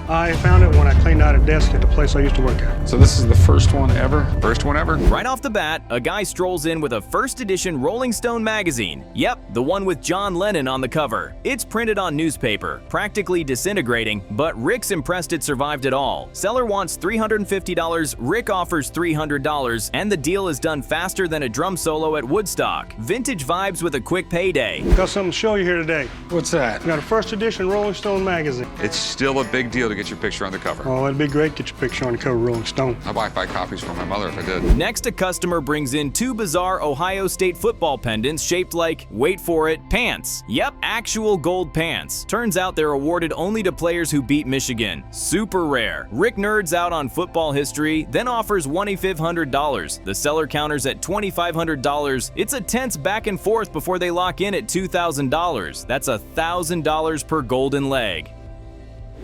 I found it when I cleaned out a desk at the place I used to work at. So this is the first one ever? First one ever? Right off the bat, a guy strolls in with a first edition Rolling Stone magazine. Yep, the one with John Lennon on the cover. It's printed on newspaper, practically disintegrating, but Rick's impressed it survived it all. Seller wants $350, Rick offers $300, and the deal is done faster than a drum solo at Woodstock. Vintage vibes with a quick payday. Got something to show you here today. What's that? We got a first edition Rolling Stone magazine. It's still a big deal to get your picture on the cover. Oh, it'd be great to get your picture on the cover of Rolling Stone. I'd buy 5 copies for my mother if I did. Next, a customer brings in 2 bizarre Ohio State football pendants shaped like, wait for it, pants. Yep, actual gold pants. Turns out they're awarded only to players who beat Michigan. Super rare. Rick nerds out on football history, then offers $2,500. The seller counters at $2,500. It's a tense back and forth before they lock in at $2,000. That's $1,000 per golden leg.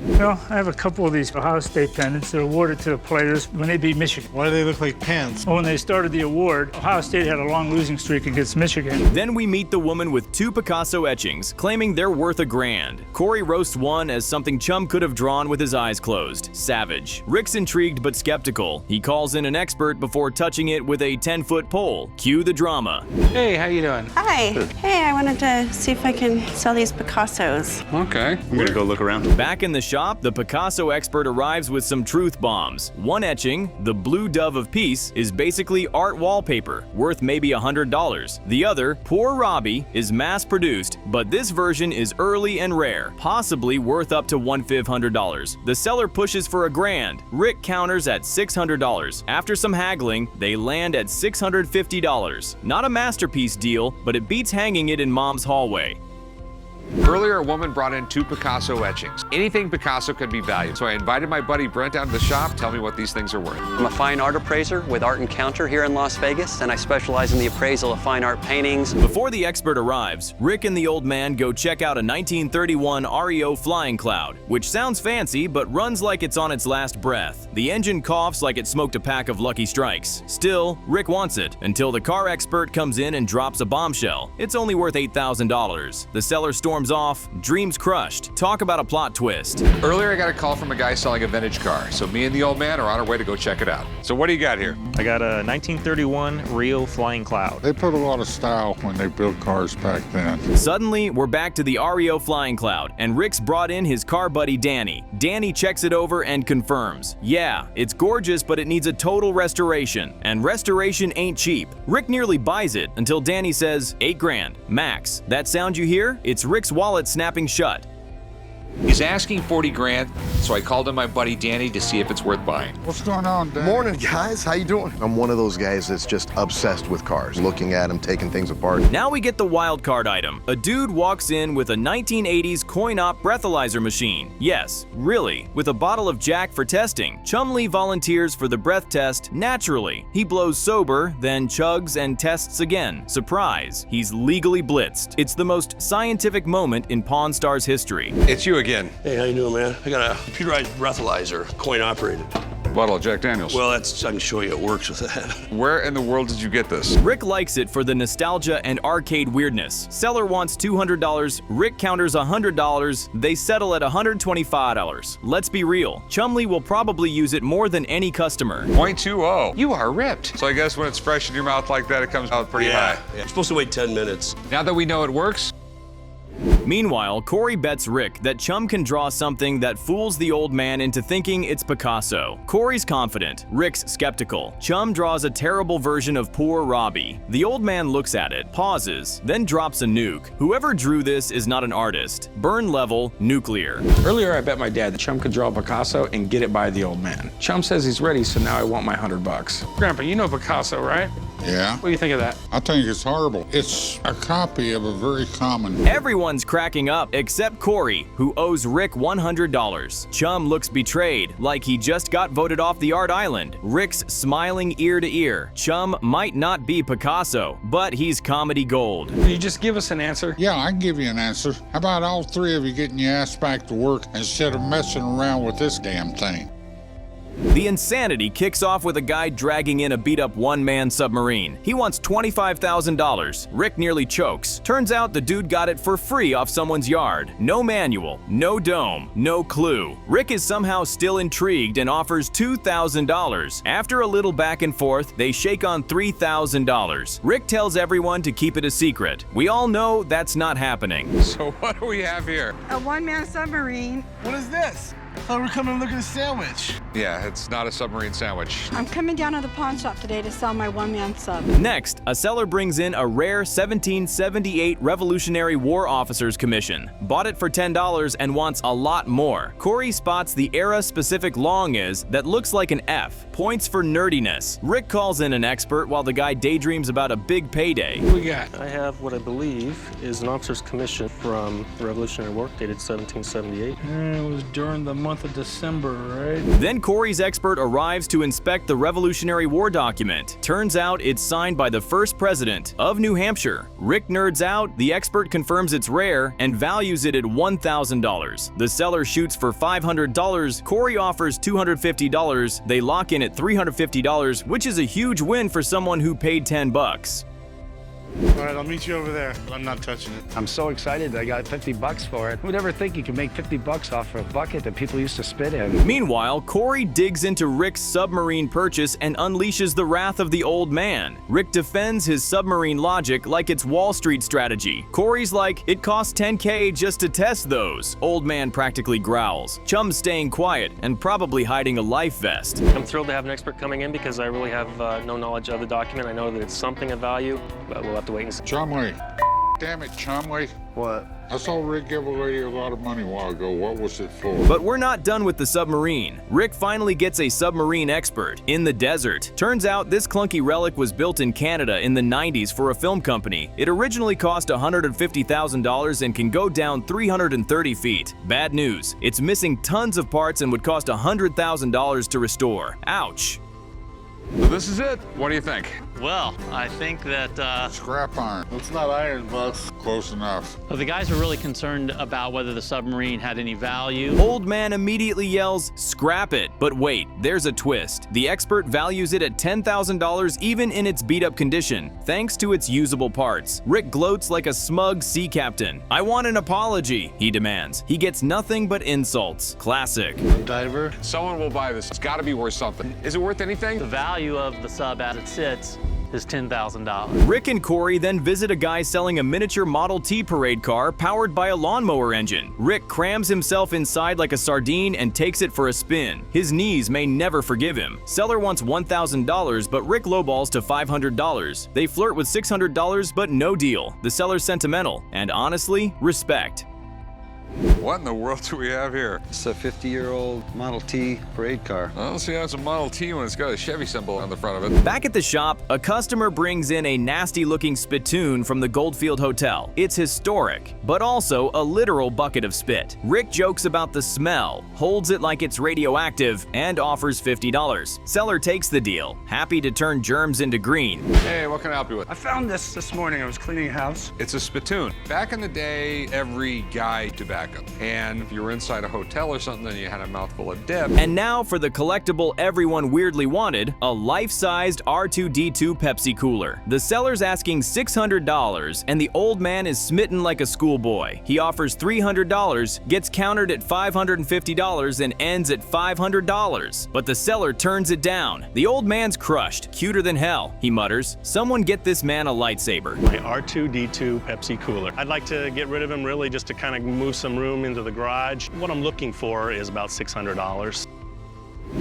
Well, I have a couple of these Ohio State pendants. They're awarded to the players when they beat Michigan. Why do they look like pants? Well, when they started the award, Ohio State had a long losing streak against Michigan. Then we meet the woman with 2 Picasso etchings, claiming they're worth $1,000. Corey roasts one as something Chum could have drawn with his eyes closed. Savage. Rick's intrigued but skeptical. He calls in an expert before touching it with a 10-foot pole. Cue the drama. Hey, how you doing? Hi. Hey, I wanted to see if I can sell these Picassos. Okay. I'm gonna go look around. Back in the shop, the Picasso expert arrives with some truth bombs. One etching, the Blue Dove of Peace, is basically art wallpaper, worth maybe $100. The other, Poor Robbie, is mass-produced, but this version is early and rare, possibly worth up to $1,500. The seller pushes for $1,000. Rick counters at $600. After some haggling, they land at $650. Not a masterpiece deal, but it beats hanging it in Mom's hallway. Earlier, a woman brought in 2 Picasso etchings. Anything Picasso could be valued. So I invited my buddy Brent down to the shop. Tell me what these things are worth. I'm a fine art appraiser with Art Encounter here in Las Vegas, and I specialize in the appraisal of fine art paintings. Before the expert arrives, Rick and the old man go check out a 1931 REO Flying Cloud, which sounds fancy but runs like it's on its last breath. The engine coughs like it smoked a pack of Lucky Strikes. Still, Rick wants it, until the car expert comes in and drops a bombshell. It's only worth $8,000. The seller storms off, dreams crushed. Talk about a plot twist. Earlier, I got a call from a guy selling a vintage car. So me and the old man are on our way to go check it out. So what do you got here? I got a 1931 Rio Flying Cloud. They put a lot of style when they built cars back then. Suddenly, we're back to the REO Flying Cloud, and Rick's brought in his car buddy Danny. Danny checks it over and confirms. Yeah, it's gorgeous, but it needs a total restoration. And restoration ain't cheap. Rick nearly buys it until Danny says, $8,000, max. That sound you hear? It's Rick's wallet snapping shut. He's asking 40 grand, so I called in my buddy Danny to see if it's worth buying. What's going on, Dan? Morning, guys. How you doing? I'm one of those guys that's just obsessed with cars, looking at them, taking things apart. Now we get the wild card item. A dude walks in with a 1980s coin-op breathalyzer machine. Yes, really, with a bottle of Jack for testing. Chumley volunteers for the breath test naturally. He blows sober, then chugs and tests again. Surprise, he's legally blitzed. It's the most scientific moment in Pawn Stars history. It's you again. Hey, how you doing, man? I got a computerized breathalyzer, coin operated. Bottle of Jack Daniels. Well, I can show you it works with that. Where in the world did you get this? Rick likes it for the nostalgia and arcade weirdness. Seller wants $200, Rick counters $100, they settle at $125. Let's be real, Chumley will probably use it more than any customer. 0.20. You are ripped. So I guess when it's fresh in your mouth like that, it comes out pretty high. Yeah, you're supposed to wait 10 minutes. Now that we know it works, Meanwhile, Corey bets Rick that Chum can draw something that fools the old man into thinking it's Picasso. Corey's confident, Rick's skeptical. Chum draws a terrible version of Poor Robbie. The old man looks at it, pauses, then drops a nuke. Whoever drew this is not an artist. Burn level, nuclear. Earlier, I bet my dad that Chum could draw Picasso and get it by the old man. Chum says he's ready, so now I want my $100. Grandpa, you know Picasso, right? Yeah. What do you think of that? I think it's horrible. It's a copy of a very common. Everyone's cracking up except Corey, who owes Rick $100. Chum looks betrayed, like he just got voted off the art island. Rick's smiling ear to ear. Chum might not be Picasso, but he's comedy gold. Can you just give us an answer? Yeah, I can give you an answer. How about all 3 of you getting your ass back to work instead of messing around with this damn thing? The insanity kicks off with a guy dragging in a beat-up one-man submarine. He wants $25,000. Rick nearly chokes. Turns out the dude got it for free off someone's yard. No manual, no dome, no clue. Rick is somehow still intrigued and offers $2,000. After a little back and forth, they shake on $3,000. Rick tells everyone to keep it a secret. We all know that's not happening. So what do we have here? A one-man submarine. What is this? I thought we were coming to look at a sandwich. Yeah, it's not a submarine sandwich. I'm coming down to the pawn shop today to sell my one-man sub. Next, a seller brings in a rare 1778 Revolutionary War Officers Commission. Bought it for $10 and wants a lot more. Corey spots the era-specific long is that looks like an F. Points for nerdiness. Rick calls in an expert while the guy daydreams about a big payday. What we got? I have what I believe is an officer's commission from the Revolutionary War dated 1778. It was during the month of December, right? Then Corey's expert arrives to inspect the Revolutionary War document. Turns out it's signed by the first president of New Hampshire. Rick nerds out, the expert confirms it's rare and values it at $1,000. The seller shoots for $500, Corey offers $250, they lock in at $350, which is a huge win for someone who paid $10. All right, I'll meet you over there, but I'm not touching it. I'm so excited that I got $50 for it. Who'd ever think you could make $50 off of a bucket that people used to spit in? Meanwhile, Corey digs into Rick's submarine purchase and unleashes the wrath of the old man. Rick defends his submarine logic like it's Wall Street strategy. Corey's like, it costs $10K just to test those. Old man practically growls. Chum's staying quiet and probably hiding a life vest. I'm thrilled to have an expert coming in because I really have no knowledge of the document. I know that it's something of value, but we'll have to wait and see. Chumley. Damn it, Chumley. What? I saw Rick give a lady a lot of money a while ago. What was it for? But we're not done with the submarine. Rick finally gets a submarine expert in the desert. Turns out this clunky relic was built in Canada in the 90s for a film company. It originally cost $150,000 and can go down 330 feet. Bad news, it's missing tons of parts and would cost $100,000 to restore. Ouch. So this is it. What do you think? Well, I think that Scrap iron. It's not iron, boss. Close enough. the guys were really concerned about whether the submarine had any value. Old man immediately yells, "Scrap it!" But wait, there's a twist. The expert values it at $10,000 even in its beat-up condition, thanks to its usable parts. Rick gloats like a smug sea captain. "I want an apology," he demands. He gets nothing but insults. Classic. Diver. Someone will buy this. It's got to be worth something. Is it worth anything? The value of the sub as it sits is $10,000. Rick and Corey then visit a guy selling a miniature Model T parade car powered by a lawnmower engine. Rick crams himself inside like a sardine and takes it for a spin. His knees may never forgive him. Seller wants $1,000, but Rick lowballs to $500. They flirt with $600, but no deal. The seller's sentimental, and honestly, respect. What in the world do we have here? It's a 50-year-old Model T parade car. I don't see how it's a Model T when it's got a Chevy symbol on the front of it. Back at the shop, a customer brings in a nasty-looking spittoon from the Goldfield Hotel. It's historic, but also a literal bucket of spit. Rick jokes about the smell, holds it like it's radioactive, and offers $50. Seller takes the deal, happy to turn germs into green. Hey, what can I help you with? I found this morning. I was cleaning a house. It's a spittoon. Back in the day, every guy tobacco. And if you were inside a hotel or something and you had a mouthful of dip. And now for the collectible everyone weirdly wanted, a life-sized R2-D2 Pepsi cooler. The seller's asking $600, and the old man is smitten like a schoolboy. He offers $300, gets countered at $550, and ends at $500. But the seller turns it down. The old man's crushed, cuter than hell, he mutters. Someone get this man a lightsaber. My R2-D2 Pepsi cooler. I'd like to get rid of him really just to kind of move some room into the garage. What I'm looking for is about $600.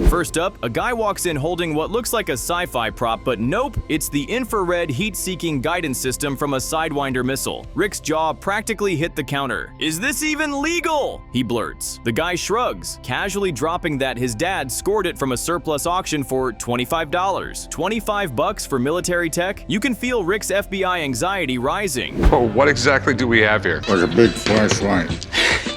First up, a guy walks in holding what looks like a sci-fi prop, but nope, it's the infrared heat-seeking guidance system from a Sidewinder missile. Rick's jaw practically hit the counter. "Is this even legal?" he blurts. The guy shrugs, casually dropping that his dad scored it from a surplus auction for $25. $25 for military tech? You can feel Rick's FBI anxiety rising. Oh, what exactly do we have here? Like a big flashlight.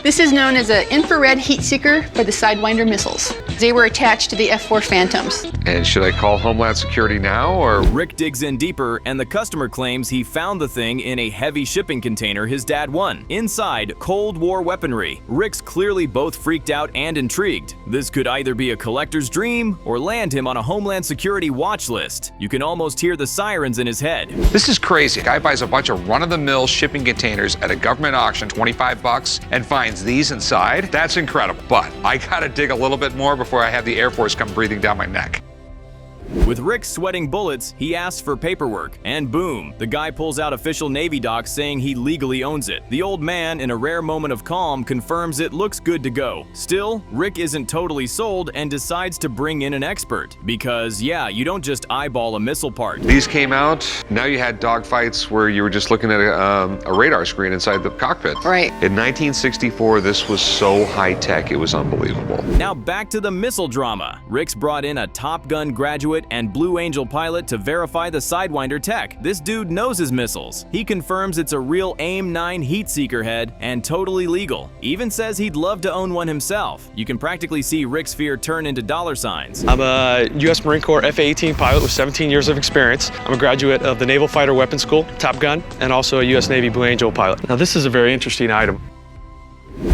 This is known as an infrared heat seeker for the Sidewinder missiles. They were attached to the F4 Phantoms. And should I call Homeland Security now, or? Rick digs in deeper, and the customer claims he found the thing in a heavy shipping container his dad won. Inside, Cold War weaponry. Rick's clearly both freaked out and intrigued. This could either be a collector's dream or land him on a Homeland Security watch list. You can almost hear the sirens in his head. This is crazy. A guy buys a bunch of run-of-the-mill shipping containers at a government auction, 25 bucks, and finds these inside. That's incredible. But I gotta dig a little bit more before I have the Air Force come breathing down my neck. With Rick sweating bullets, he asks for paperwork, and boom, the guy pulls out official Navy docs saying he legally owns it. The old man, in a rare moment of calm, confirms it looks good to go. Still, Rick isn't totally sold and decides to bring in an expert. Because, yeah, you don't just eyeball a missile part. These came out, now you had dogfights where you were just looking at a radar screen inside the cockpit. Right. In 1964, this was so high-tech, it was unbelievable. Now back to the missile drama. Rick's brought in a Top Gun graduate and Blue Angel pilot to verify the Sidewinder tech. This dude knows his missiles. He confirms it's a real AIM-9 heat seeker head and totally legal. Even says he'd love to own one himself. You can practically see Rick's fear turn into dollar signs. I'm a U.S. Marine Corps F-A-18 pilot with 17 years of experience. I'm a graduate of the Naval Fighter Weapons School, Top Gun, and also a U.S. Navy Blue Angel pilot. Now this is a very interesting item.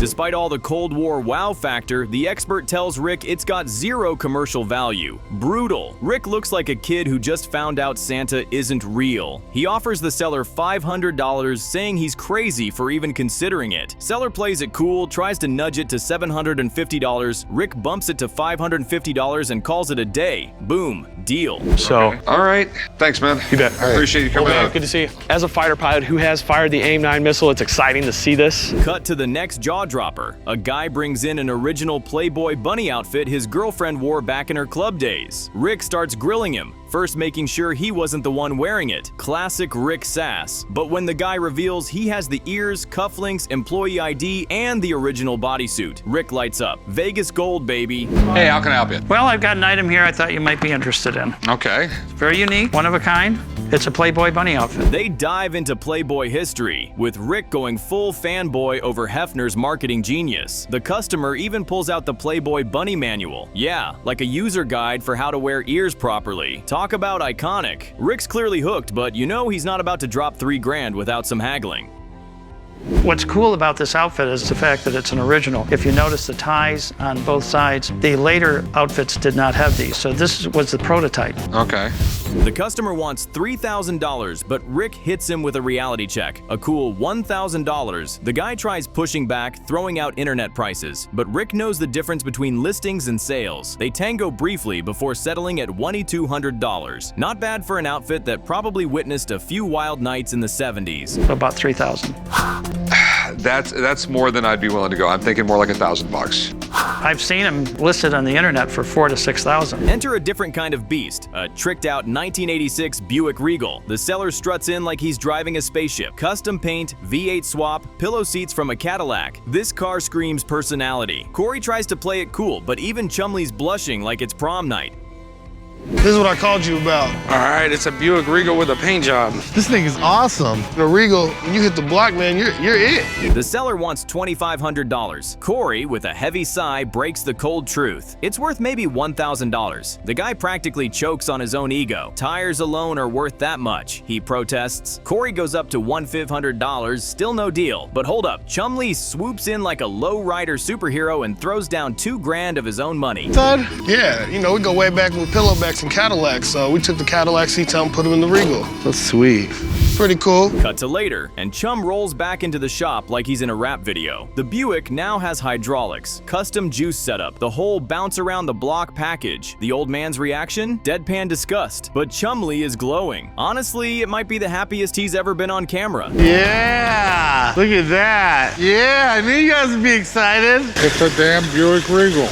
Despite all the Cold War wow factor, the expert tells Rick it's got zero commercial value. Brutal. Rick looks like a kid who just found out Santa isn't real. He offers the seller $500, saying he's crazy for even considering it. Seller plays it cool, tries to nudge it to $750. Rick bumps it to $550 and calls it a day. Boom. Deal. So, okay. All right. Thanks, man. You bet. Appreciate you coming out. Good to see you. As a fighter pilot who has fired the AIM-9 missile, it's exciting to see this. Cut to the next jaw dropper. A guy brings in an original Playboy bunny outfit his girlfriend wore back in her club days. Rick starts grilling him, first making sure he wasn't the one wearing it. Classic Rick sass. But when the guy reveals he has the ears, cufflinks, employee ID, and the original bodysuit, Rick lights up. Vegas gold, baby. Hey, how can I help you? Well, I've got an item here I thought you might be interested in. Okay. It's very unique, one of a kind. It's a Playboy bunny outfit. They dive into Playboy history, with Rick going full fanboy over Hefner's marketing genius. The customer even pulls out the Playboy bunny manual. Yeah, like a user guide for how to wear ears properly. Talk about iconic. Rick's clearly hooked, but you know he's not about to drop $3 grand without some haggling. What's cool about this outfit is the fact that it's an original. If you notice the ties on both sides, the later outfits did not have these, so this was the prototype. Okay. The customer wants $3,000, but Rick hits him with a reality check, a cool $1,000. The guy tries pushing back, throwing out internet prices, but Rick knows the difference between listings and sales. They tango briefly before settling at $2,200. Not bad for an outfit that probably witnessed a few wild nights in the 70s. So about $3,000. That's more than I'd be willing to go. I'm thinking more like $1,000. I've seen them listed on the internet for $4,000 to $6,000. Enter a different kind of beast, a tricked-out 1986 Buick Regal. The seller struts in like he's driving a spaceship. Custom paint, V8 swap, pillow seats from a Cadillac. This car screams personality. Corey tries to play it cool, but even Chumley's blushing like it's prom night. This is what I called you about. All right, it's a Buick Regal with a paint job. This thing is awesome. The Regal, when you hit the block, man, you're it. The seller wants $2,500. Corey, with a heavy sigh, breaks the cold truth. It's worth maybe $1,000. The guy practically chokes on his own ego. Tires alone are worth that much, he protests. Corey goes up to $1,500, still no deal. But hold up, Chumley swoops in like a lowrider superhero and throws down $2 grand of his own money. Todd? Yeah, you know, we go way back with pillowbacks and Cadillacs, so we took the Cadillac seats out and put them in the Regal. That's sweet. Pretty cool. Cut to later, and Chum rolls back into the shop like he's in a rap video. The Buick now has hydraulics, custom juice setup, the whole bounce around the block package. The old man's reaction? Deadpan disgust. But Chumley is glowing. Honestly, it might be the happiest he's ever been on camera. Yeah! Look at that. Yeah, I knew you guys would be excited. It's a damn Buick Regal.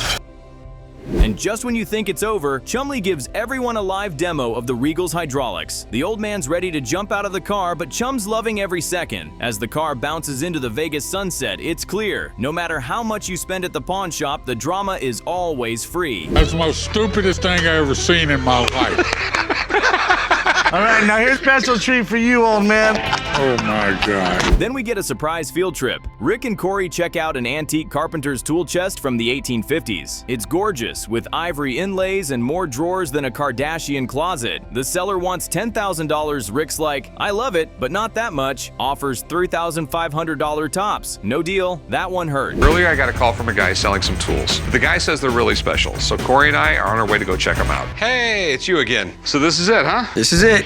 And just when you think it's over, Chumley gives everyone a live demo of the Regal's hydraulics. The old man's ready to jump out of the car, but Chum's loving every second. As the car bounces into the Vegas sunset, it's clear. No matter how much you spend at the pawn shop, the drama is always free. That's the most stupidest thing I ever seen in my life. All right, now here's a special treat for you, old man. Oh my God. Then we get a surprise field trip. Rick and Corey check out an antique carpenter's tool chest from the 1850s. It's gorgeous, with ivory inlays and more drawers than a Kardashian closet. The seller wants $10,000. Rick's like, I love it, but not that much. Offers $3,500 tops. No deal. That one hurt. Earlier, I got a call from a guy selling some tools. The guy says they're really special, so Corey and I are on our way to go check them out. Hey, it's you again. So this is it, huh? This is it.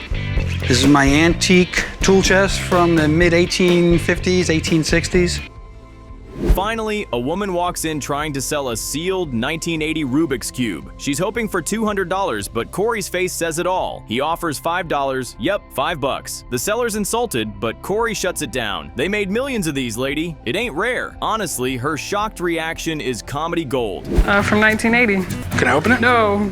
This is my antique tool chest from the mid-1850s, 1860s. Finally, a woman walks in trying to sell a sealed 1980 Rubik's Cube. She's hoping for $200, but Corey's face says it all. He offers $5. Yep, $5. The seller's insulted, but Corey shuts it down. They made millions of these, lady. It ain't rare. Honestly, her shocked reaction is comedy gold. From 1980. Can I open it? No.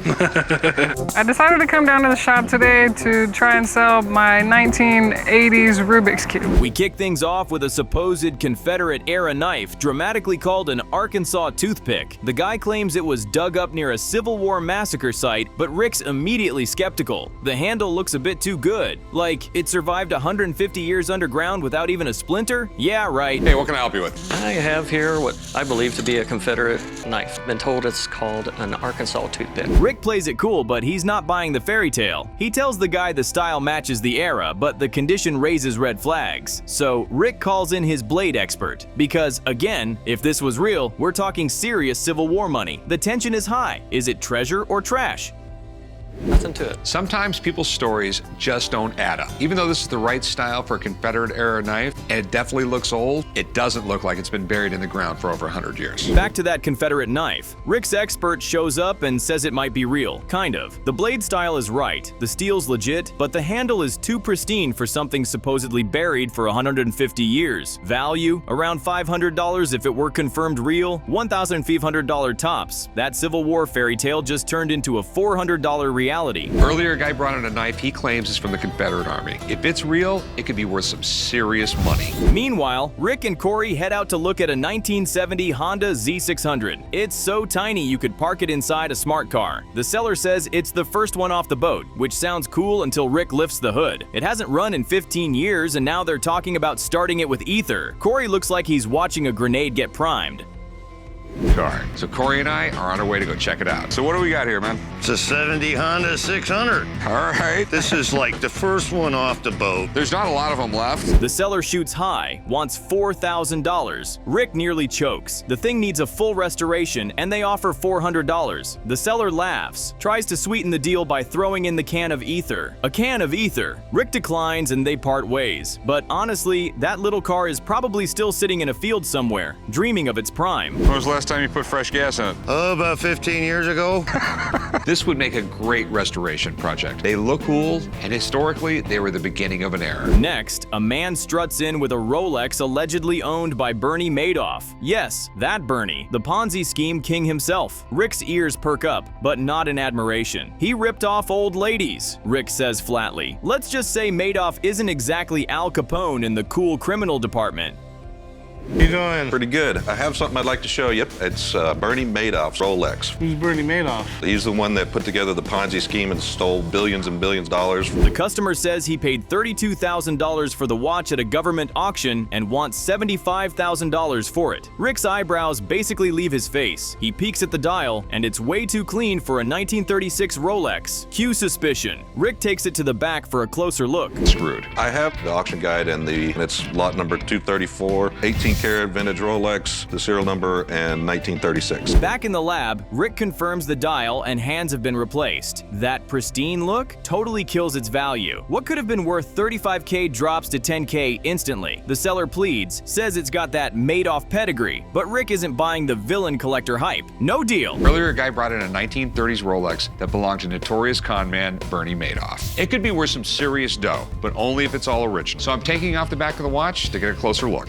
I decided to come down to the shop today to try and sell my 1980s Rubik's Cube. We kick things off with a supposed Confederate-era knife dramatically called an Arkansas toothpick. The guy claims it was dug up near a Civil War massacre site, but Rick's immediately skeptical. The handle looks a bit too good. Like, it survived 150 years underground without even a splinter? Yeah, right. Hey, what can I help you with? I have here what I believe to be a Confederate knife. Been told it's called an Arkansas toothpick. Rick plays it cool, but he's not buying the fairy tale. He tells the guy the style matches the era, but the condition raises red flags. So Rick calls in his blade expert. Because, again, if this was real, we're talking serious Civil War money. The tension is high. Is it treasure or trash? Nothing to it. Sometimes people's stories just don't add up. Even though this is the right style for a Confederate-era knife, and it definitely looks old, it doesn't look like it's been buried in the ground for over 100 years. Back to that Confederate knife. Rick's expert shows up and says it might be real. Kind of. The blade style is right, the steel's legit, but the handle is too pristine for something supposedly buried for 150 years. Value? Around $500 if it were confirmed real, $1,500 tops. That Civil War fairy tale just turned into a $400 reality. Earlier, a guy brought in a knife he claims is from the Confederate Army. If it's real, it could be worth some serious money. Meanwhile, Rick and Corey head out to look at a 1970 Honda Z600. It's so tiny you could park it inside a smart car. The seller says it's the first one off the boat, which sounds cool until Rick lifts the hood. It hasn't run in 15 years, and now they're talking about starting it with ether. Corey looks like he's watching a grenade get primed. Car. So Corey and I are on our way to go check it out. So what do we got here, man? It's a 70 Honda 600. All right. This is like the first one off the boat. There's not a lot of them left. The seller shoots high, wants $4,000. Rick nearly chokes. The thing needs a full restoration, and they offer $400. The seller laughs, tries to sweeten the deal by throwing in the can of ether. A can of ether. Rick declines and they part ways. But honestly, that little car is probably still sitting in a field somewhere, dreaming of its prime. When was the last time you put fresh gas in it? Oh, about 15 years ago. This would make a great restoration project. They look cool, and historically, they were the beginning of an era. Next, a man struts in with a Rolex allegedly owned by Bernie Madoff. Yes, that Bernie, the Ponzi scheme king himself. Rick's ears perk up, but not in admiration. He ripped off old ladies, Rick says flatly. Let's just say Madoff isn't exactly Al Capone in the cool criminal department. How you doing? Pretty good. I have something I'd like to show you. It's Bernie Madoff's Rolex. Who's Bernie Madoff? He's the one that put together the Ponzi scheme and stole billions and billions of dollars. The customer says he paid $32,000 for the watch at a government auction and wants $75,000 for it. Rick's eyebrows basically leave his face. He peeks at the dial, and it's way too clean for a 1936 Rolex. Cue suspicion. Rick takes it to the back for a closer look. Screwed. I have the auction guide and it's lot number 234, 18-karat vintage Rolex, the serial number, and 1936. Back in the lab, Rick confirms the dial and hands have been replaced. That pristine look totally kills its value. What could have been worth $35K drops to $10K instantly. The seller pleads, says it's got that Madoff pedigree, but Rick isn't buying the villain collector hype. No deal. Earlier, a guy brought in a 1930s Rolex that belonged to notorious con man Bernie Madoff. It could be worth some serious dough, but only if it's all original. So I'm taking off the back of the watch to get a closer look.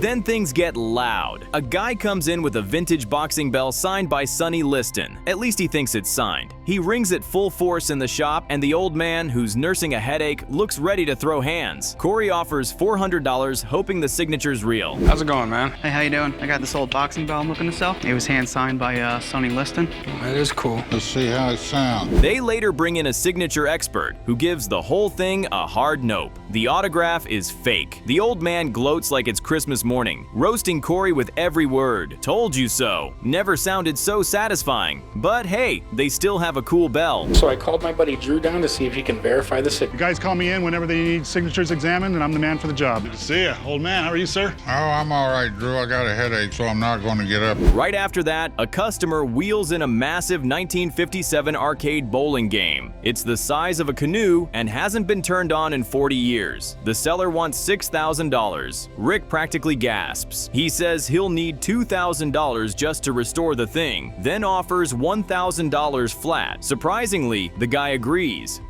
Then things get loud. A guy comes in with a vintage boxing bell signed by Sonny Liston. At least he thinks it's signed. He rings it full force in the shop, and the old man, who's nursing a headache, looks ready to throw hands. Corey offers $400, hoping the signature's real. How's it going, man? Hey, how you doing? I got this old boxing bell I'm looking to sell. It was hand signed by Sonny Liston. That is cool. Let's see how it sounds. They later bring in a signature expert who gives the whole thing a hard nope. The autograph is fake. The old man gloats like it's Christmas morning, roasting Corey with every word. Told you so. Never sounded so satisfying. But hey, they still have a cool bell. So I called my buddy Drew down to see if he can verify the signature. You guys call me in whenever they need signatures examined, and I'm the man for the job. Good to see you. Old man, how are you, sir? Oh, I'm all right, Drew. I got a headache, so I'm not going to get up. Right after that, a customer wheels in a massive 1957 arcade bowling game. It's the size of a canoe and hasn't been turned on in 40 years. The seller wants $6,000. Rick practically gasps. He says he'll need $2,000 just to restore the thing, then offers $1,000 flat. Surprisingly, the guy agrees.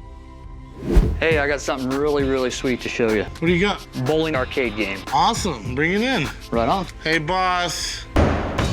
Hey, I got something really sweet to show you. What do you got? Bowling arcade game. Awesome. Bring it in. Right on. Hey, boss.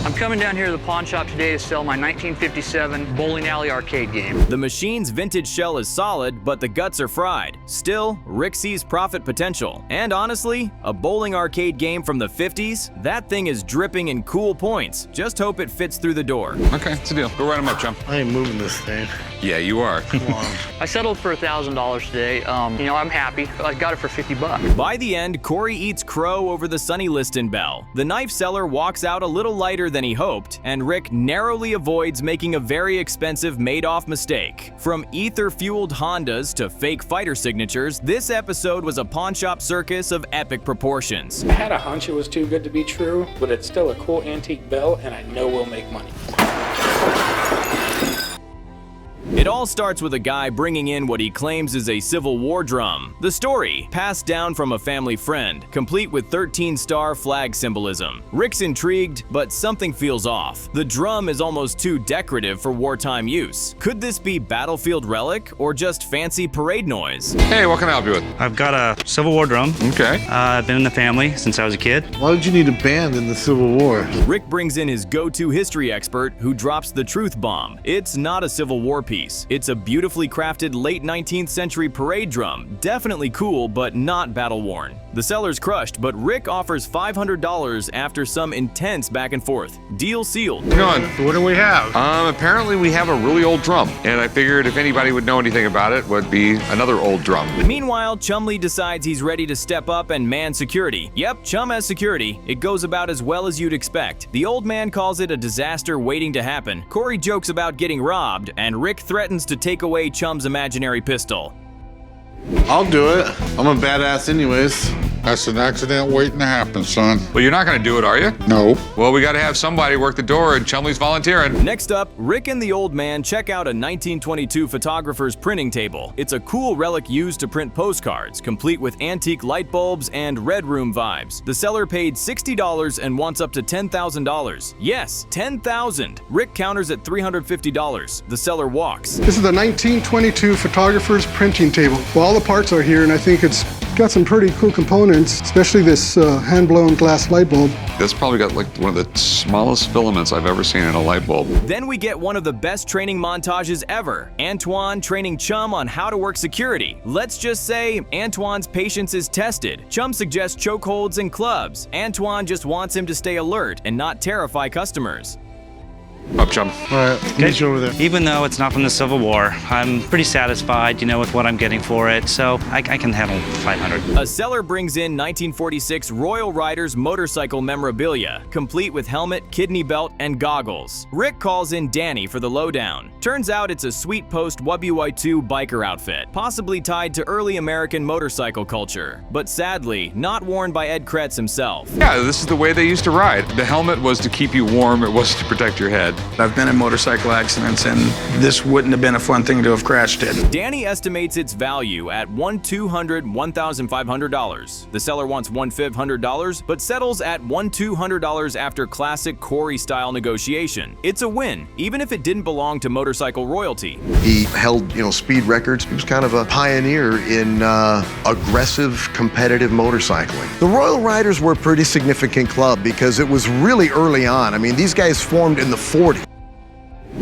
I'm coming down here to the pawn shop today to sell my 1957 bowling alley arcade game. The machine's vintage shell is solid, but the guts are fried. Still, Rick sees profit potential. And honestly, a bowling arcade game from the 50s? That thing is dripping in cool points. Just hope it fits through the door. Okay, it's a deal. Go write him up, chum. I ain't moving this thing. Yeah, you are. Come on. I settled for $1,000 today. You know, I'm happy. I got it for 50 bucks. By the end, Corey eats crow over the Sonny Liston bell. The knife seller walks out a little lighter than he hoped, and Rick narrowly avoids making a very expensive Madoff mistake. From ether-fueled Hondas to fake fighter signatures, this episode was a pawn shop circus of epic proportions. I had a hunch it was too good to be true, but it's still a cool antique bell, and I know we'll make money. It all starts with a guy bringing in what he claims is a Civil War drum. The story, passed down from a family friend, complete with 13-star flag symbolism. Rick's intrigued, but something feels off. The drum is almost too decorative for wartime use. Could this be battlefield relic or just fancy parade noise? Hey, what can I help you with? I've got a Civil War drum. Okay. I've been in the family since I was a kid. Why did you need a band in the Civil War? Rick brings in his go-to history expert who drops the truth bomb. It's not a Civil War piece. It's a beautifully crafted late 19th century parade drum. Definitely cool, but not battle-worn. The seller's crushed, but Rick offers $500 after some intense back and forth. Deal sealed. What do we have? Apparently we have a really old drum, and I figured if anybody would know anything about it, would be another old drum. Meanwhile, Chumley decides he's ready to step up and man security. Yep, Chum has security. It goes about as well as you'd expect. The old man calls it a disaster waiting to happen. Corey jokes about getting robbed, and Rick threatens to take away Chum's imaginary pistol. I'll do it. I'm a badass anyways. That's an accident waiting to happen, son. Well, you're not going to do it, are you? No. Well, we got to have somebody work the door, and Chumley's volunteering. Next up, Rick and the old man check out a 1922 photographer's printing table. It's a cool relic used to print postcards, complete with antique light bulbs and Red Room vibes. The seller paid $60 and wants up to $10,000. Yes, $10,000. Rick counters at $350. The seller walks. This is the 1922 photographer's printing table. Well, all the parts are here, and I think it's got some pretty cool components, especially this hand-blown glass light bulb. That's probably got like one of the smallest filaments I've ever seen in a light bulb. Then we get one of the best training montages ever. Antoine training Chum on how to work security. Let's just say Antoine's patience is tested. Chum suggests chokeholds and clubs. Antoine just wants him to stay alert and not terrify customers. Up, Chum. All right, meet you over there. Even though it's not from the Civil War, I'm pretty satisfied, you know, with what I'm getting for it, so I can handle $500. A seller brings in 1946 Royal Riders motorcycle memorabilia, complete with helmet, kidney belt, and goggles. Rick calls in Danny for the lowdown. Turns out it's a Sweet Post WY2 biker outfit, possibly tied to early American motorcycle culture, but sadly, not worn by Ed Kretz himself. Yeah, this is the way they used to ride. The helmet was to keep you warm, it wasn't to protect your head. good. I've been in motorcycle accidents, and this wouldn't have been a fun thing to have crashed in. Danny estimates its value at $1,200 The seller wants $1,500, but settles at $1,200 after classic Corey-style negotiation. It's a win, even if it didn't belong to motorcycle royalty. He held, speed records. He was kind of a pioneer in aggressive, competitive motorcycling. The Royal Riders were a pretty significant club because it was really early on. I mean, these guys formed in the 40s.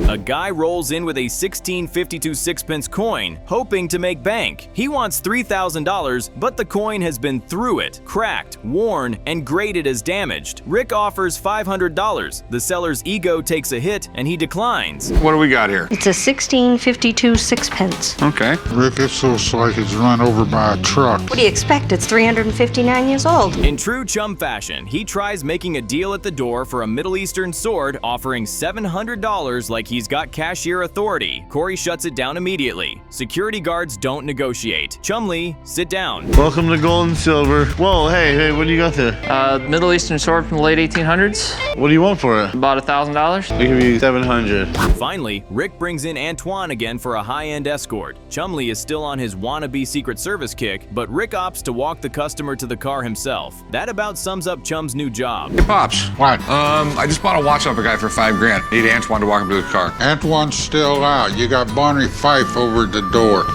A guy rolls in with a 1652 sixpence coin, hoping to make bank. He wants $3,000, but the coin has been through it, cracked, worn, and graded as damaged. Rick offers $500. The seller's ego takes a hit, and he declines. What do we got here? It's a 1652 sixpence. Okay. Rick, this looks like it's run over by a truck. What do you expect? It's 359 years old. In true chum fashion, he tries making a deal at the door for a Middle Eastern sword, offering $700 like he's got cashier authority. Corey shuts it down immediately. Security guards don't negotiate. Chumley, sit down. Welcome to Gold and Silver. Whoa, hey, what do you got there? Middle Eastern sword from the late 1800s. What do you want for it? About $1,000. I'll give you $700. Finally, Rick brings in Antoine again for a high-end escort. Chumley is still on his wannabe Secret Service kick, but Rick opts to walk the customer to the car himself. That about sums up Chum's new job. Hey, Pops. What? I just bought a watch off a guy for $5,000. Need Antoine to walk him to the car. Antoine's still out. You got Barney Fife over at the door.